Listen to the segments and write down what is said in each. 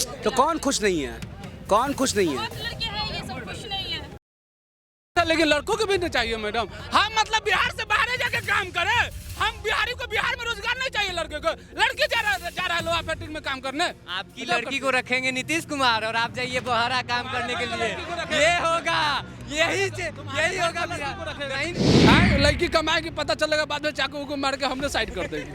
तो कौन खुश नहीं है? कौन खुश नहीं है? बहुत लड़के हैं ये सब खुश नहीं है। लेकिन लड़कों को भी नहीं चाहिए मैडम। हम मतलब बिहार से बाहर जाके काम करें। हम बिहारी को बिहार में रोजगार नहीं चाहिए। लड़के को लड़की जा रहा है लोहा फैक्ट्री में काम करने। आपकी लड़की को रखेंगे नीतीश कुमार और आप जाइए बाहर काम करने के लिए। ये होगा, यही होगा। नहीं लड़की कमाएगी, पता चलेगा बाद में चाकू को मार के हमने साइड कर देंगे।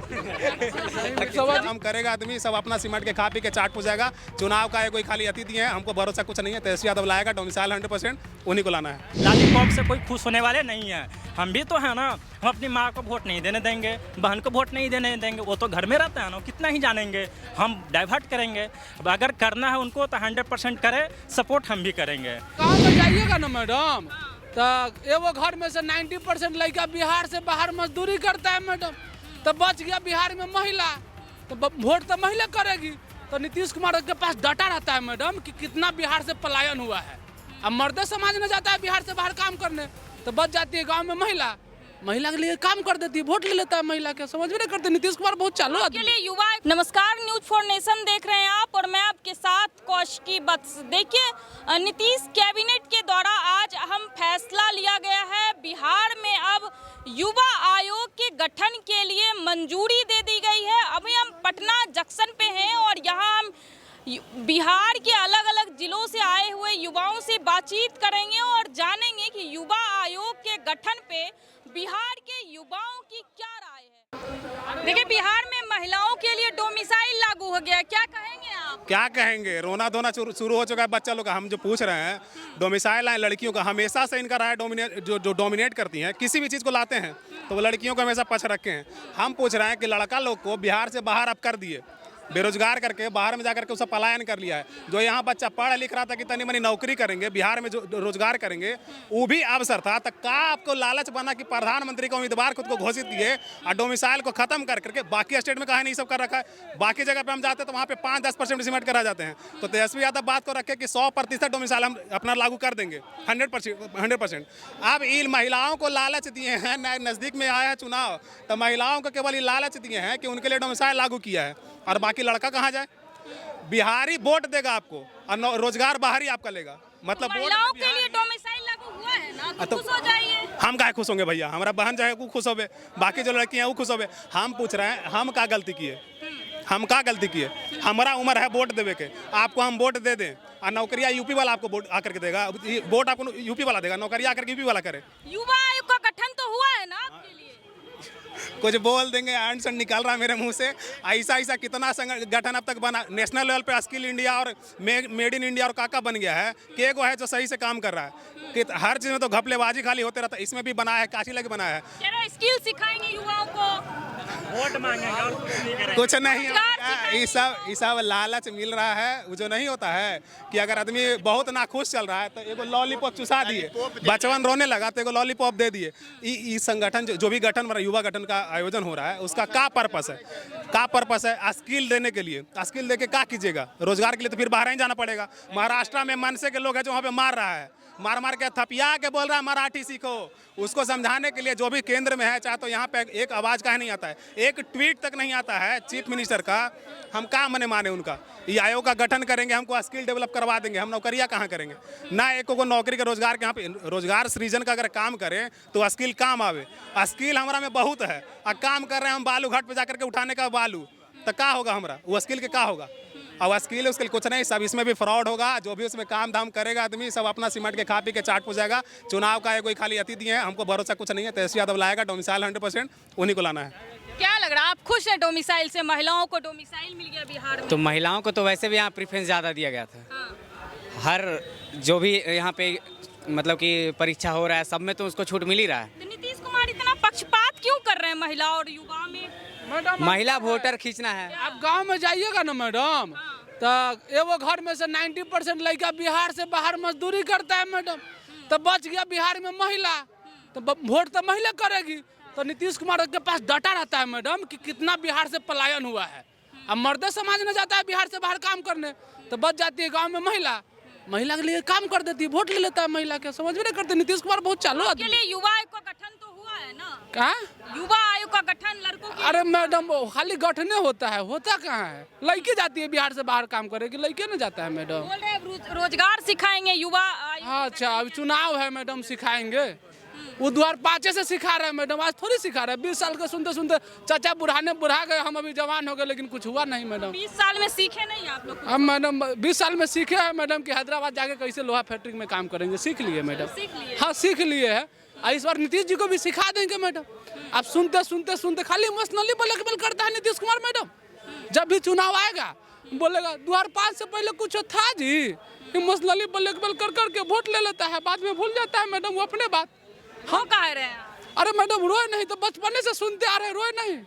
हम करेगा आदमी सब अपना सिमट के खा पी के चाट पूछेगा। चुनाव का है कोई खाली अतिथि है, हमको भरोसा कुछ नहीं है। तेजस्वी यादव लाएगा, डोमिसाइल 100% उन्हीं को लाना है। लॉलीपॉप से कोई खुश होने वाले नहीं है। हम भी तो है ना, हम अपनी माँ को वोट नहीं देने देंगे, बहन को वोट नहीं देने देंगे। वो तो घर में रहते हैं ना, कितना ही जानेंगे। हम डाइवर्ट करेंगे। अब अगर करना है उनको तो 100% करें, सपोर्ट हम भी करेंगे। गाँव में जाइएगा ना मैडम, तो एगो घर में से 90% लड़का बिहार से बाहर मजदूरी करता है मैडम। तो बच गया बिहार में महिला, तो वोट तो महिला करेगी। तो नीतीश कुमार के पास डाटा रहता है मैडम कि कितना बिहार से पलायन हुआ है। अब मर्द समाज में जाता है बिहार से बाहर काम करने, तो बच जाती है गांव में महिला। महिला के लिए काम कर देती है, वोट ले लेता है महिला के। समझ में नहीं करते। नीतीश कुमार बहुत चालू के लिए युवा। नमस्कार, न्यूज फॉर नेशन देख रहे हैं आप और मैं आपके साथ कौशिकी बत्स। देखिए, नीतीश कैबिनेट के द्वारा आज अहम फैसला लिया गया है। बिहार में अब युवा आयोग के गठन के लिए मंजूरी दे दी गई है। अभी हम पटना जंक्शन पे हैं और यहाँ हम बिहार के अलग अलग जिलों से आए हुए युवाओं से बातचीत करेंगे और जानेंगे कि युवा आयोग के गठन पे बिहार के युवाओं की क्या राय है। देखिए, बिहार में महिलाओं के लिए डोमिसाइल लागू हो गया, क्या कहेंगे आप? क्या कहेंगे, रोना धोना शुरू हो चुका है बच्चा लोग का। हम जो पूछ रहे हैं डोमिसाइल है लड़कियों का, हमेशा से इनका रहा है जो डोमिनेट करती हैं। किसी भी चीज़ को लाते हैं तो वो लड़कियों को हमेशा पछ रखे हैं। हम पूछ रहे हैं कि लड़का लोग को बिहार से बाहर अब कर दिए, बेरोजगार करके बाहर में जाकर के उसका पलायन कर लिया है। जो यहाँ बच्चा पढ़ लिख रहा था कि तनी मनी नौकरी करेंगे, बिहार में जो रोजगार करेंगे, वो भी अवसर था। तो का आपको लालच बना कि प्रधानमंत्री का उम्मीदवार खुद को घोषित किए और डोमिसाइल को खत्म कर करके बाकी स्टेट में कहा नहीं सब कर रखा है। बाकी जगह पे हम जाते हैं तो वहाँ पे 5-10% सिमट कर आ जाते हैं। तो तेजस्वी यादव बात को रखे कि 100% डोमिसाइल हम अपना लागू कर देंगे, 100%। अब इन महिलाओं को लालच दिए हैं, नज़दीक में आया है चुनाव, तो महिलाओं को केवल ये लालच दिए हैं कि उनके लिए डोमिसाइल लागू किया है और बाकी लड़का कहाँ जाए। बिहारी वोट देगा आपको और रोजगार बाहर ही आपका लेगा। मतलब महिलाओं के लिए डोमिसाइल लागू हुआ है ना, तो खुश हो जाइए। हम काहे खुश होंगे भैया, हमारा बहन जो है वो खुश होवे, बाकी जो लड़की हैं वो खुश होवे। हम पूछ रहे हैं हम क्या गलती किए, हम क्या गलती किए? हमारा उम्र है वोट देवे के, आपको हम वोट दे दें और नौकरियाँ यूपी वाला आपको वोट आकर के देगा, वोट आपको यूपी वाला देगा, नौकरियाँ आकर के यूपी वाला करे। युवा आयोग का गठन तो हुआ है ना आपके लिए? कुछ बोल देंगे, आंसर निकल रहा है मेरे मुंह से। ऐसा कितना गठन अब तक बना, नेशनल लेवल पे स्किल इंडिया और मेड इन इंडिया और काका बन गया है कि एगो है जो सही से काम कर रहा है। कि हर चीज़ में तो घपलेबाजी खाली होते रहता है, इसमें भी बनाया है, काशी लगे बनाया है। स्किल सिखाएंगे युवाओं को, वोट मांगेंगे और कुछ नहीं। ये सब लालच मिल रहा है। वो जो नहीं होता है कि अगर आदमी बहुत नाखुश चल रहा है तो एगो लॉलीपॉप चुसा दिए, बचपन रोने लगा तो एगो लॉलीपॉप दे दिए। ये संगठन जो भी गठन युवा गठन का आयोजन हो रहा है उसका क्या पर्पस है? क्या पर्पस है? स्किल देने के लिए। स्किल दे के क्या कीजिएगा? रोजगार के लिए तो फिर बाहर ही जाना पड़ेगा। महाराष्ट्र में मनसे के लोग हैं जो वहाँ पे मार रहा है, मार के थपिया के बोल रहा है मराठी सीखो। उसको समझाने के लिए जो भी केंद्र में है, चाहे तो यहाँ पे एक आवाज़ का नहीं आता है, एक ट्वीट तक नहीं आता है चीफ मिनिस्टर का। हम क्या माने उनका? ये आयोग का गठन करेंगे, हमको स्किल डेवलप करवा देंगे, हम नौकरियाँ कहाँ करेंगे? ना एक को नौकरी का रोजगार के यहाँ पे रोजगार सृजन का अगर काम करें तो स्किल काम आवे। स्किल हमारा में बहुत है और काम कर रहे हैं हम बालू घाट पर जाकर के उठाने का बालू, तो क्या होगा हमारा? वो स्किल के क्या होगा? और स्किल उसके कुछ नहीं, सब इसमें भी फ्रॉड होगा। जो भी उसमें काम धाम करेगा आदमी सब अपना सिमट के खा पी के चाट पूछेगा। चुनाव का है कोई खाली अतिथि है, हमको भरोसा कुछ नहीं है। तेजस्वी यादव लाएगा, डोमिसाइल 100% उन्हीं को लाना है। क्या लग रहा है, आप खुश हैं डोमिसाइल से? महिलाओं को डोमिसाइल मिल गया बिहार में। तो महिलाओं को तो वैसे भी यहाँ प्रेफरेंस ज़्यादा दिया गया था। हाँ। हर जो भी यहाँ पे मतलब कि परीक्षा हो रहा है सब में तो उसको छूट मिल ही रहा है। तो नीतीश कुमार इतना पक्षपात क्यों कर रहे हैं महिला और युवा में? मैडम महिला वोटर खींचना है। आप गाँव में जाइएगा ना मैडम, तो एगो घर में से 90% लड़का बिहार से बाहर मजदूरी करता है मैडम। तो बच गया बिहार में महिला, तो वोट तो महिला करेगी। तो नीतीश कुमार के पास डाटा रहता है मैडम कि कितना बिहार से पलायन हुआ है। अब मर्द समाज में जाता है बिहार से बाहर काम करने, तो बच जाती है गाँव में महिला। महिला के लिए काम कर देती है, वोट ले लेता है महिला के। समझ में नहीं करते। नीतीश कुमार बहुत चालू के लिए युवा आयोग का गठन तो हुआ है ना? कहाँ? युवा आयोग का गठन लड़कों के अरे मैडम वो खाली गठने होता है, होता कहाँ है? लड़की जाती है बिहार से बाहर काम करेगी, लड़के नहीं जाता है मैडम। बोल रहे हैं रोजगार सिखाएंगे युवा आयोग। हाँ अच्छा, अभी चुनाव है मैडम, सिखाएंगे। वो 2005 से सिखा रहे हैं मैडम, आज थोड़ी सिखा रहे हैं। 20 साल के सुनते सुनते चाचा बुढ़ा गए, हम अभी जवान हो गए, लेकिन कुछ हुआ नहीं मैडम। 20 साल में सीखे नहीं आप लोग? हम मैडम 20 साल में सीखे हैं मैडम कि हैदराबाद जाके कैसे लोहा फैक्ट्री में काम करेंगे, सीख लिए मैडम। सीख लिए? हाँ सीख लिए है। इस बार नीतीश जी को भी सिखा देंगे मैडम। आप सुनते खाली इमोशनली ब्लैकमेल करता है नीतीश कुमार मैडम। जब भी चुनाव आएगा बोलेगा 2005 से पहले कुछ था जी, इमोशनली ब्लैकमेल कर करके वोट ले लेता है, बाद में भूल जाता है मैडम वो अपने बात। हाँ कह रहे हैं? अरे मैडम रोए नहीं तो बचपने से सुनते आ रहे, रोए नहीं।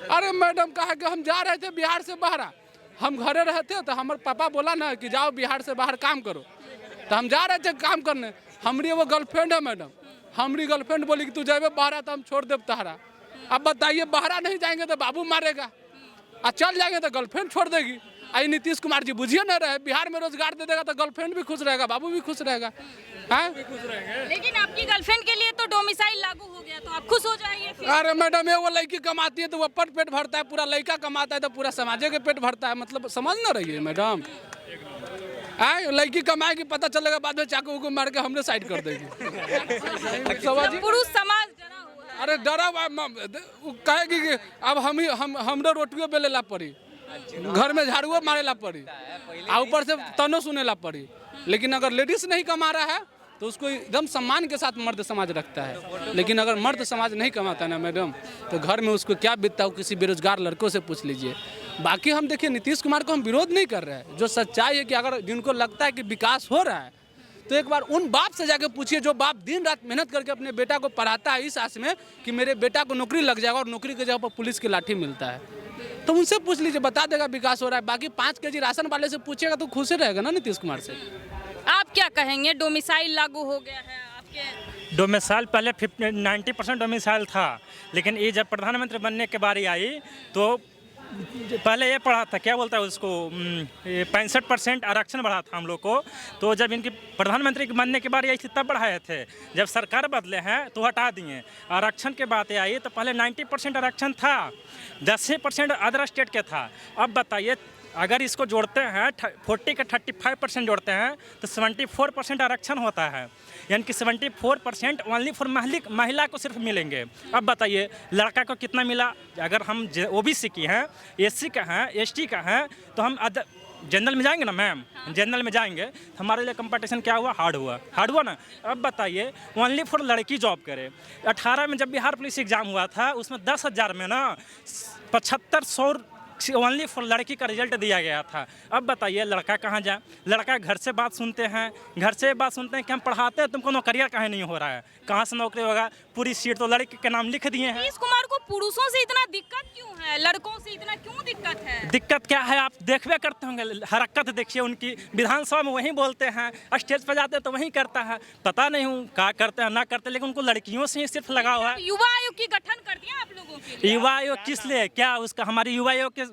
अरे मैडम कहा कि हम जा रहे थे बिहार से बाहर, हम घरे रहते तो हमारे पापा बोला ना कि जाओ बिहार से बाहर काम करो, तो हम जा रहे थे काम करने। हमारी वो गर्लफ्रेंड है मैडम, हमारी गर्लफ्रेंड बोली कि तू जाए बाहर तो हम छोड़ देव तहरा। अब बताइए बाहर नहीं जाएंगे तो बाबू मारेगा, और चल जाएंगे तो गर्लफ्रेंड छोड़ देगी। आई नीतीश कुमार जी बुझिए न रहे, बिहार में रोजगार दे देगा तो गर्लफ्रेंड भी खुश रहेगा, बाबू भी खुश रहेगा। लेकिन आपकी गर्लफ्रेंड के लिए तो डोमिसाइल लागू हो गया, तो आप खुश हो जाइए फिर। अरे मैडम वो लड़की कमाती है तो वो पेट भरता है, पूरा लड़का कमाता है तो पूरा समाज के पेट भरता है, मतलब समझ ना रही है मैडम। लड़की कमाएगी, पता चलेगा बाद में चाकू को मार के हमने साइड कर देगी। पुरुष समाज डरा हुआ है। अरे डरा कहेगी कि अब हमने रोटियों बेलेला पड़ी, घर में झाड़ुओ मारेला पड़ी, ऊपर से तनो सुनेला पड़ी। लेकिन अगर लेडीज नहीं कमा रहा है तो उसको एकदम सम्मान के साथ मर्द समाज रखता है। लेकिन अगर मर्द समाज नहीं कमाता ना मैडम, तो घर में उसको क्या बीतता है किसी बेरोजगार लड़कों से पूछ लीजिए। बाकी हम देखिए नीतीश कुमार को हम विरोध नहीं कर रहे हैं, जो सच्चाई है कि अगर जिनको लगता है कि विकास हो रहा है तो एक बार उन बाप से जाकर पूछिए जो बाप दिन रात मेहनत करके अपने बेटा को पढ़ाता है इस आस में कि मेरे बेटा को नौकरी लग जाएगा और नौकरी की जगह पर पुलिस की लाठी मिलता है, तो उनसे पूछ लीजिए, बता देगा विकास हो रहा है। बाकी 5 केजी राशन वाले से पूछेगा तो खुश रहेगा ना नीतीश कुमार से। आप क्या कहेंगे? डोमिसाइल लागू हो गया है आपके? डोमिसाइल पहले 90% डोमिसाइल था, लेकिन ये जब प्रधानमंत्री बनने के बारी आई तो पहले ये पढ़ा था, क्या बोलता है उसको, 65% आरक्षण बढ़ा था हम लोग को। तो जब इनकी प्रधानमंत्री बनने के बारी आई थी तब बढ़ाए थे, जब सरकार बदले हैं तो हटा दिए। आरक्षण के बात आई तो पहले 90% आरक्षण था, 10% अदर स्टेट के था। अब बताइए अगर इसको जोड़ते हैं 40 का 35% जोड़ते हैं तो 74% आरक्षण होता है, यानी कि 74% ओनली फॉर महिला को सिर्फ मिलेंगे। अब बताइए लड़का को कितना मिला? अगर हम ओबीसी की हैं, एससी का हैं, एसटी का हैं, तो हम जनरल में जाएंगे ना मैम, जनरल में जाएंगे तो हमारे लिए कंपटीशन क्या हुआ? हार्ड हुआ ना। अब बताइए ओनली फॉर लड़की जॉब करे। 18 में जब बिहार पुलिस एग्जाम हुआ था उसमें 10,000 में ना 7500 ओनली फॉर लड़की का रिजल्ट दिया गया था। अब बताइए लड़का कहाँ जाए? लड़का घर से बात सुनते हैं कि हम पढ़ाते हैं, तुमको नौकरियाँ कहीं नहीं हो रहा है, कहाँ से नौकरी होगा? पूरी सीट तो लड़के के नाम लिख दिए हैं। नीतीश कुमार को पुरुषों से इतना दिक्कत क्यों है, लड़कों से इतना क्यों दिक्कत है? दिक्कत क्या है आप देखबे करते होंगे, हरकत देखिए उनकी, विधानसभा में वहीं बोलते हैं, स्टेज पर जाते तो वहीं करता है। पता नहीं हूँ क्या करते हैं ना करते, लेकिन उनको लड़कियों से ही सिर्फ लगा हुआ है। युवा आयोग की गठन कर दिया आप लोगों के लिए? युवा आयोग किस लिए? क्या उसका हमारे युवा आयोग के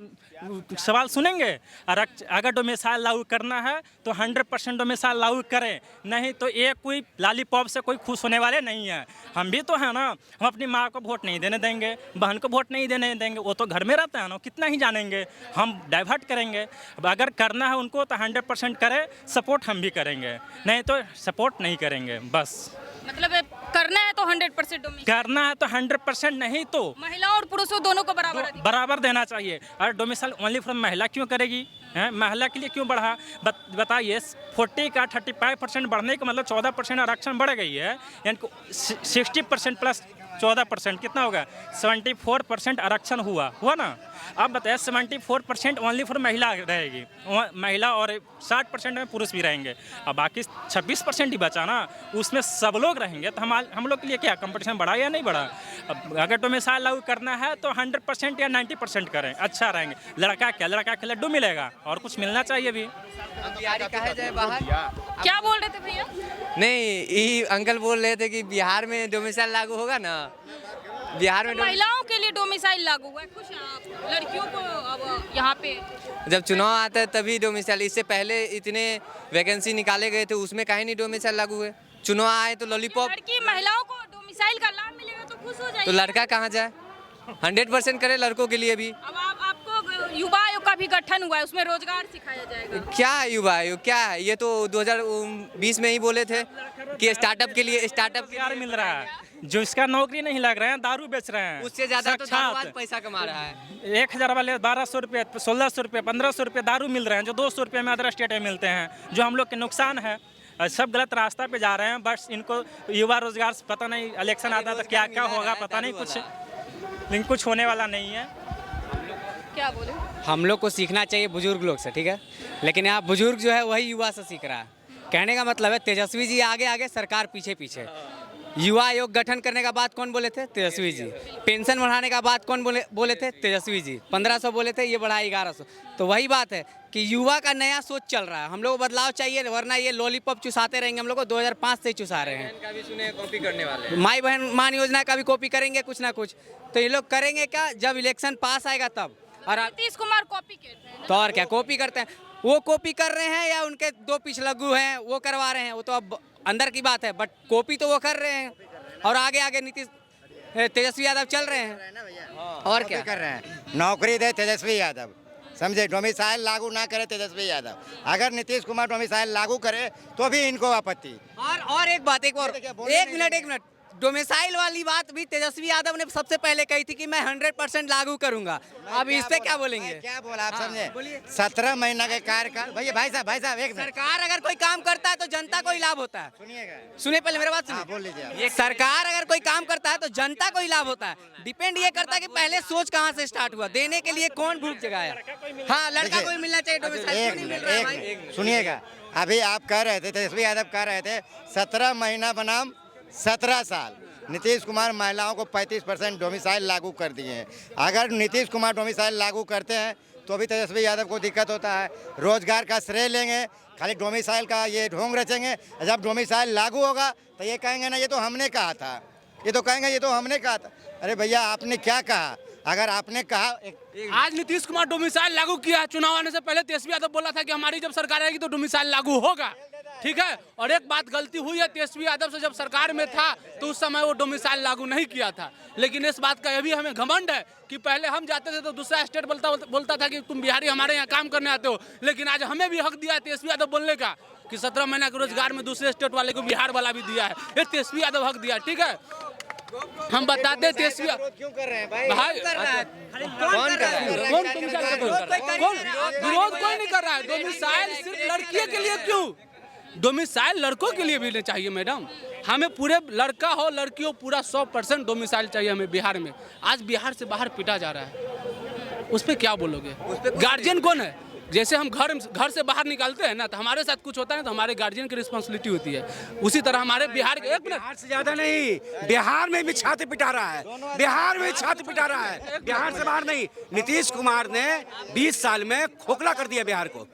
सवाल सुनेंगे? अगर डोमिसाइल लागू करना है तो 100% डोमिसाइल लागू करें, नहीं तो ये कोई लॉलीपॉप से कोई खुश होने वाले नहीं है। हम भी तो है ना, हम अपनी माँ को वोट नहीं देने देंगे, बहन को वोट नहीं देने देंगे, वो तो घर में रहते हैं ना, कितना ही जानेंगे। हम डाइवर्ट करेंगे। अगर करना है उनको तो 100% करें, सपोर्ट हम भी करेंगे, नहीं तो सपोर्ट नहीं करेंगे। बस मतलब करना है तो 100% डोमिसाइल, करना है तो 100%, नहीं तो महिलाओं और पुरुषों दोनों को बराबर देना चाहिए। और डोमिसाइल ओनली फॉर महिला क्यों करेगी? हैं, महिला के लिए क्यों बढ़ा? बताइए 40 का 35% बढ़ने का मतलब 14% आरक्षण बढ़ गई है, यानी 60% प्लस 14% कितना होगा? 74% आरक्षण हुआ ना। अब बताइए 74% ओनली फॉर महिला रहेगी, महिला, और 60% में पुरुष भी रहेंगे, अब बाकी 26% ही बचा ना, उसमें सब लोग रहेंगे। तो हम लोग के लिए क्या कंपटीशन बढ़ा या नहीं बढ़ा? अब अगर डोमिसाइल लागू करना है तो 100% या 90% करें, अच्छा रहेंगे। लड़का के लड्डू मिलेगा और कुछ मिलना चाहिए भी। बिहारी कहे जाए बाहर। क्या बोल रहे थे भैया? नहीं, यही अंकल बोल रहे थे कि बिहार में डोमिसाइल लागू होगा ना, बिहार में महिलाओं के लिए डोमिसाइल लागू हुआ है, खुश हैं आप? लड़कियों को अब यहाँ पे जब चुनाव आता है तभी डोमिसाइल, इससे पहले इतने वैकेंसी निकाले गए थे उसमें कहीं नहीं डोमिसाइल लागू हुए। चुनाव आए तो लॉलीपॉप। लड़की महिलाओं को डोमिसाइल का लाभ मिलेगा तो खुश हो जाइए। तो लड़का कहाँ जाए? 100% करे लड़कों के लिए भी। अब आपको युवा आयोग का भी गठन हुआ है, उसमें रोजगार सिखाया जाएगा। क्या युवा आयोग क्या है? ये तो 2020 में ही बोले थे कि स्टार्टअप के लिए रोजगार मिल रहा है। जो इसका नौकरी नहीं लग रहे हैं, दारू बेच रहे हैं, उससे ज्यादा तो साक्षात। दारूबाज पैसा कमा रहा है। 1000 वाले 1200 रुपये, 1600 रुपये, 1500 रुपये दारू मिल रहे हैं, जो 200 रुपये में अदर स्टेट में मिलते हैं, जो हम लोग के नुकसान है। सब गलत रास्ता पे जा रहे हैं। बस इनको युवा रोजगार पता नहीं, इलेक्शन आता है तो क्या क्या होगा पता नहीं, कुछ लेकिन कुछ होने वाला नहीं है। क्या बोले? हम लोग को सीखना चाहिए बुजुर्ग लोग से, ठीक है, लेकिन यहाँ बुजुर्ग जो है वही युवा से सीख रहा है। कहने का मतलब है तेजस्वी जी आगे आगे, सरकार पीछे पीछे। युवा आयोग गठन करने का बात कौन बोले थे? तेजस्वी जी। पेंशन बढ़ाने का बात कौन बोले थे? तेजस्वी जी। 1500 बोले थे, ये बढ़ा 1100। तो वही बात है कि युवा का नया सोच चल रहा है। हम लोग को बदलाव चाहिए, वरना ये लॉलीपॉप चुसाते रहेंगे। हम लोग को 2005 से ही चुसा रहे हैं। का भी सुने कॉपी करने वाले। माई बहन मान योजना का भी कॉपी करेंगे कुछ ना कुछ। तो ये लोग करेंगे क्या? जब इलेक्शन पास आएगा तब। और नीतीश कुमार कॉपी कहते हैं तो और क्या कॉपी करते हैं? वो कॉपी कर रहे हैं या उनके दो पिछलग्गू हैं वो करवा रहे हैं, वो तो अब अंदर की बात है। बट कॉपी तो वो कर रहे हैं और आगे आगे नीतीश तेजस्वी यादव चल रहे हैं। और क्या कर रहे हैं? नौकरी दे तेजस्वी यादव, समझे? डोमिसाइल लागू ना करे तेजस्वी यादव। अगर नीतीश कुमार डोमिसाइल लागू करे तो भी इनको आपत्ति। और एक बात, एक मिनट, डोमिसाइल वाली बात भी तेजस्वी यादव ने सबसे पहले कही थी कि मैं 100% लागू करूंगा। अब इस पे क्या बोलेंगे? क्या बोला आप समझे? 17 महीना के कार्यकाल। भैया भाई साहब एक मिनट। सरकार अगर कोई काम करता है तो जनता को ही लाभ होता है। सुनिए पहले मेरे बात सुनिए। बोल लीजिए। ये सरकार अगर कोई काम करता है तो जनता को ही लाभ होता है। डिपेंड ये करता है कि पहले सोच कहाँ से स्टार्ट हुआ, देने के लिए कौन भूख जगाया। हाँ, लड़का को ही मिलना चाहिए डोमिसाइल, क्यों नहीं मिल रहा है भाई? सुनिएगा, अभी आप कह रहे थे, तेजस्वी यादव कह रहे थे 17 महीना बनाम 17 साल। नीतीश कुमार महिलाओं को 35% डोमिसाइल लागू कर दिए हैं। अगर नीतीश कुमार डोमिसाइल लागू करते हैं तो भी तेजस्वी यादव को दिक्कत होता है। रोजगार का श्रेय लेंगे, खाली डोमिसाइल का ये ढोंग रचेंगे। जब डोमिसाइल लागू होगा तो ये कहेंगे ना ये तो हमने कहा था, ये तो कहेंगे ये तो हमने कहा था। अरे भैया आपने क्या कहा? अगर आपने कहा आज नीतीश कुमार डोमिसाइल लागू किया है। चुनाव आने से पहले तेजस्वी यादव बोला था कि हमारी जब सरकार आएगी तो डोमिसाइल लागू होगा, ठीक है। और एक बात गलती हुई है तेजस्वी यादव से, जब सरकार में था तो उस समय वो डोमिसाइल लागू नहीं किया था। लेकिन इस बात का ये भी हमें घमंड है कि पहले हम जाते थे तो दूसरा स्टेट बोलता था कि तुम बिहारी हमारे यहाँ काम करने आते हो। लेकिन आज हमें भी हक दिया है तेजस्वी यादव बोलने का कि 17 महीना के रोजगार में दूसरे स्टेट वाले को बिहार वाला भी दिया है। ये तेजस्वी यादव हक दिया, ठीक है। हम बताते तेजस्वी क्यों कर रहे हैं भाई? भाई कौन कर रहा है? कौन विरोध? कोई नहीं कर रहा है। डोमिसाइल सिर्फ लड़कियों के लिए क्यों? डोमिसाइल लड़कों के लिए भी नहीं चाहिए मैडम। हमें पूरे लड़का हो लड़की हो पूरा 100% डोमिसाइल चाहिए हमें बिहार में। आज बिहार से बाहर पीटा जा रहा है, उस पर क्या बोलोगे? गार्जियन कौन है? जैसे हम घर से बाहर निकालते हैं ना तो हमारे साथ कुछ होता है ना तो हमारे गार्जियन की रिस्पॉन्सिबिलिटी होती है। उसी तरह हमारे बिहार के बिहार से ज्यादा नहीं, बिहार में भी छात्र पिटा रहा है, बिहार में छात्र पिटा रहा है, बिहार से बाहर नहीं। नीतीश कुमार ने 20 साल में खोखला कर दिया बिहार को।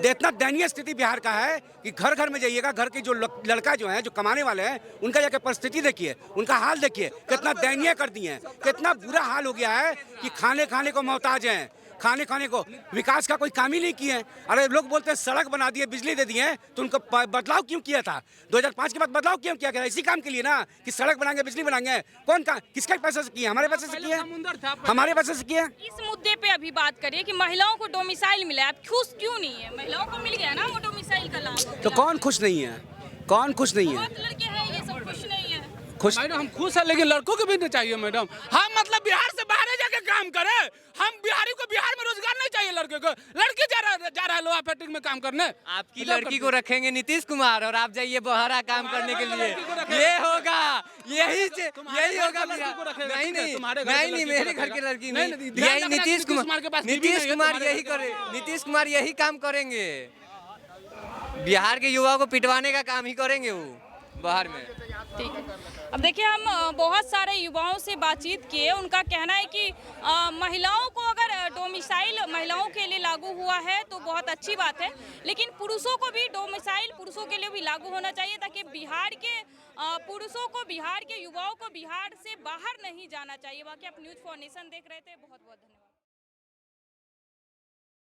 इतना दयनीय स्थिति बिहार का है कि घर घर में जाइएगा, घर के जो लड़का जो है जो कमाने वाले हैं उनका जाकर परिस्थिति देखिए, उनका हाल देखिए, कितना दयनीय कर दिए हैं, कितना बुरा हाल हो गया है कि खाने को मोहताज हैं, खाने को विकास का कोई काम ही नहीं किए। अरे लोग बोलते हैं सड़क बना दिए, बिजली दे दिए, तो उनको बदलाव क्यों किया था? 2005 के बाद बदलाव क्यों किया गया? इसी काम के लिए ना कि सड़क बनाएंगे, बिजली बनाएंगे। कौन का किसके पैसे से किए? हमारे पैसे से किए, हमारे पैसे से किए। इस मुद्दे पे अभी बात करिए कि महिलाओं को डोमिसाइल मिला है, आप खुश क्यों नहीं है? महिलाओं को मिल गया ना वो डोमिसाइल का लाभ। तो कौन खुश नहीं है? कौन खुश नहीं है? बहुत लड़के हैं ये सब खुश नहीं है। खुश मैडम हम खुश हैं, लेकिन लड़कों को भी नहीं चाहिए मैडम। हम मतलब बिहार से बाहर जाके काम करें। हम बिहारी को बिहार में रोजगार नहीं चाहिए, लड़के को। लड़के जा रहा है लोहा फैक्ट्री में काम करने। आपकी लड़की को रखेंगे नीतीश कुमार और आप जाइए बहरा काम करने के लिए। ये होगा, यही होगा। नहीं मेरे घर की लड़की नहीं, यही नीतीश कुमार यही काम करेंगे। बिहार के युवा को पिटवाने का काम ही करेंगे वो बाहर में। ठीक है, अब देखिए हम बहुत सारे युवाओं से बातचीत किए। उनका कहना है कि महिलाओं को अगर डोमिसाइल महिलाओं के लिए लागू हुआ है तो बहुत अच्छी बात है, लेकिन पुरुषों को भी डोमिसाइल पुरुषों के लिए भी लागू होना चाहिए ताकि बिहार के पुरुषों को, बिहार के युवाओं को बिहार से बाहर नहीं जाना चाहिए। बाकी आप न्यूज़ फॉर नेशन देख रहे थे। बहुत